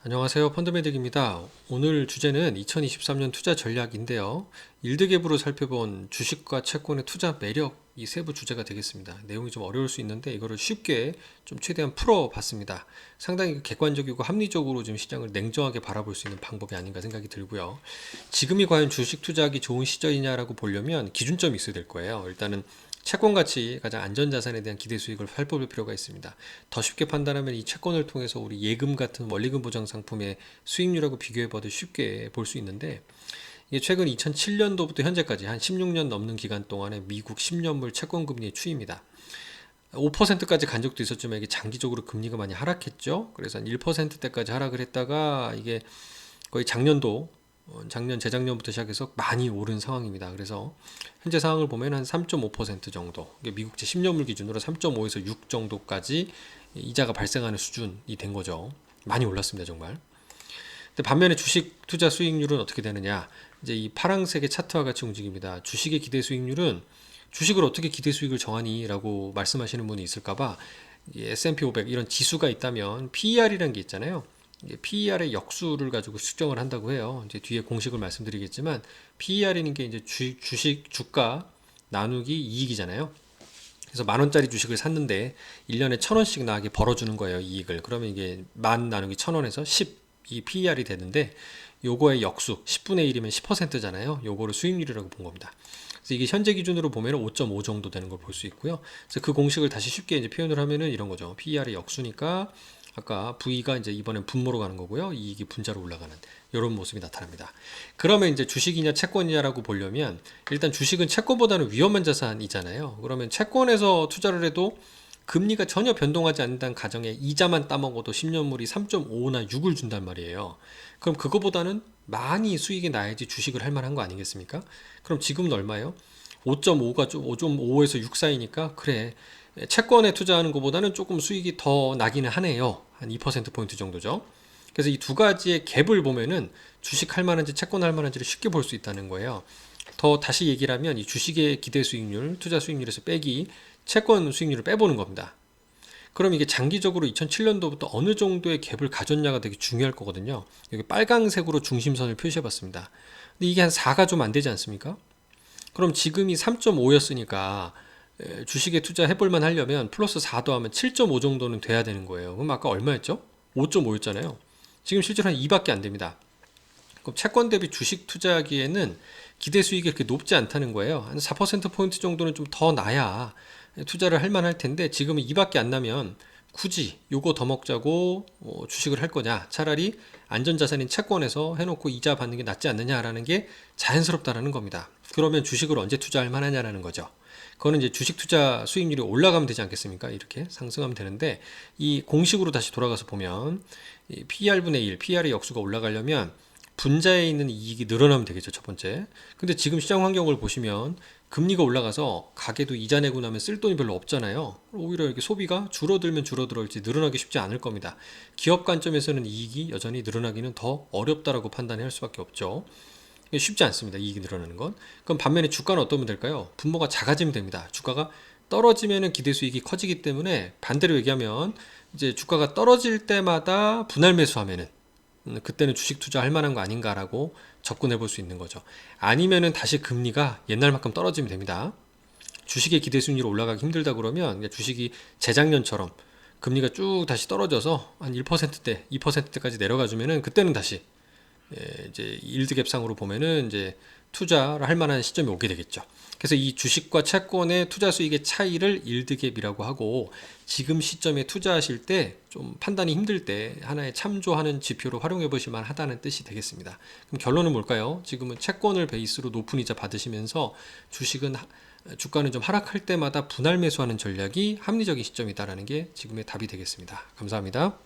안녕하세요. 펀드메딕입니다. 오늘 주제는 2023년 투자 전략인데요. 일드갭으로 살펴본 주식과 채권의 투자 매력, 이 세부 주제가 되겠습니다. 내용이 좀 어려울 수 있는데 이거를 쉽게 좀 최대한 풀어봤습니다. 상당히 객관적이고 합리적으로 좀 시장을 냉정하게 바라볼 수 있는 방법이 아닌가 생각이 들고요. 지금이 과연 주식 투자하기 좋은 시절이냐라고 보려면 기준점이 있어야 될 거예요. 일단은 채권 가치, 가장 안전자산에 대한 기대 수익을 살펴볼 필요가 있습니다. 더 쉽게 판단하면 이 채권을 통해서 우리 예금 같은 원리금 보장 상품의 수익률하고 비교해봐도 쉽게 볼 수 있는데, 이게 최근 2007년도부터 현재까지 한 16년 넘는 기간 동안에 미국 10년물 채권 금리의 추이입니다. 5%까지 간 적도 있었지만 이게 장기적으로 금리가 많이 하락했죠. 그래서 한 1%대까지 하락을 했다가 이게 거의 작년, 재작년부터 시작해서 많이 오른 상황입니다. 그래서 현재 상황을 보면 한 3.5% 정도, 미국제 10년물 기준으로 3.5에서 6 정도까지 이자가 발생하는 수준이 된 거죠. 많이 올랐습니다, 정말. 근데 반면에 주식 투자 수익률은 어떻게 되느냐? 이제 이 파란색의 차트와 같이 움직입니다. 주식의 기대 수익률은 주식을 어떻게 기대 수익을 정하니? 라고 말씀하시는 분이 있을까봐 S&P 500 이런 지수가 있다면 PER이라는 게 있잖아요. PER의 역수를 가지고 수정을 한다고 해요. 이제 뒤에 공식을 말씀드리겠지만 PER이라는 게 이제 주식 주가 나누기 이익이잖아요. 그래서 10,000원짜리 주식을 샀는데 1년에 1,000원씩 나게 벌어주는 거예요, 이익을. 그러면 이게 만 나누기 1,000원에서 10, 이 PER이 되는데 요거의 역수 10분의 1이면 10%잖아요. 요거를 수익률이라고 본 겁니다. 그래서 이게 현재 기준으로 보면 5.5 정도 되는 걸 볼 수 있고요. 그래서 그 공식을 다시 쉽게 이제 표현을 하면은 이런 거죠. PER의 역수니까 아까 V가 이제 이번엔 분모로 가는 거고요. 이익이 분자로 올라가는 이런 모습이 나타납니다. 그러면 이제 주식이냐 채권이냐라고 보려면 일단 주식은 채권보다는 위험한 자산이잖아요. 그러면 채권에서 투자를 해도 금리가 전혀 변동하지 않는다는 가정에 이자만 따먹어도 10년물이 3.5나 6을 준단 말이에요. 그럼 그거보다는 많이 수익이 나야지 주식을 할 만한 거 아니겠습니까? 그럼 지금은 얼마예요? 5.5가 5.5에서 6 사이니까 그래, 채권에 투자하는 것보다는 조금 수익이 더 나기는 하네요. 한 2%포인트 정도죠. 그래서 이 두 가지의 갭을 보면은 주식 할 만한지 채권 할 만한지를 쉽게 볼 수 있다는 거예요. 더 다시 얘기를 하면 이 주식의 기대 수익률, 투자 수익률에서 빼기 채권 수익률을 빼보는 겁니다. 그럼 이게 장기적으로 2007년도부터 어느 정도의 갭을 가졌냐가 되게 중요할 거거든요. 여기 빨강색으로 중심선을 표시해 봤습니다. 근데 이게 한 4가 좀 안 되지 않습니까? 그럼 지금이 3.5였으니까 주식에 투자해볼만 하려면 플러스 4 더하면 7.5 정도는 돼야 되는 거예요. 그럼 아까 얼마였죠? 5.5였잖아요. 지금 실제로 한 2밖에 안 됩니다. 그럼 채권 대비 주식 투자하기에는 기대 수익이 그렇게 높지 않다는 거예요. 한 4%포인트 정도는 좀 더 나야 투자를 할 만할 텐데 지금은 2밖에 안 나면 굳이 요거 더 먹자고 주식을 할 거냐, 차라리 안전자산인 채권에서 해놓고 이자 받는 게 낫지 않느냐라는 게 자연스럽다라는 겁니다. 그러면 주식을 언제 투자할 만하냐라는 거죠. 그거는 이제 주식 투자 수익률이 올라가면 되지 않겠습니까? 이렇게 상승하면 되는데 이 공식으로 다시 돌아가서 보면 이 PER분의 1, PER의 역수가 올라가려면 분자에 있는 이익이 늘어나면 되겠죠, 첫 번째. 근데 지금 시장 환경을 보시면 금리가 올라가서 가게도 이자 내고 나면 쓸 돈이 별로 없잖아요. 오히려 이렇게 소비가 줄어들면 줄어들을지 늘어나기 쉽지 않을 겁니다. 기업 관점에서는 이익이 여전히 늘어나기는 더 어렵다라고 판단할 수밖에 없죠. 쉽지 않습니다, 이익이 늘어나는 건. 그럼 반면에 주가는 어떠면 될까요? 분모가 작아지면 됩니다. 주가가 떨어지면 기대 수익이 커지기 때문에 반대로 얘기하면 이제 주가가 떨어질 때마다 분할 매수하면은 그때는 주식 투자할 만한 거 아닌가라고 접근해 볼 수 있는 거죠. 아니면은 다시 금리가 옛날만큼 떨어지면 됩니다. 주식의 기대 수익률이 올라가기 힘들다 그러면 주식이 재작년처럼 금리가 쭉 다시 떨어져서 한 1%대, 2%대까지 내려가 주면은 그때는 다시 이제 일드갭상으로 보면은 이제 투자를 할 만한 시점이 오게 되겠죠. 그래서 이 주식과 채권의 투자 수익의 차이를 일드갭이라고 하고, 지금 시점에 투자하실 때 좀 판단이 힘들 때 하나의 참조하는 지표로 활용해 보실 만하다는 뜻이 되겠습니다. 그럼 결론은 뭘까요? 지금은 채권을 베이스로 높은 이자 받으시면서 주가는 좀 하락할 때마다 분할 매수하는 전략이 합리적인 시점이다라는 게 지금의 답이 되겠습니다. 감사합니다.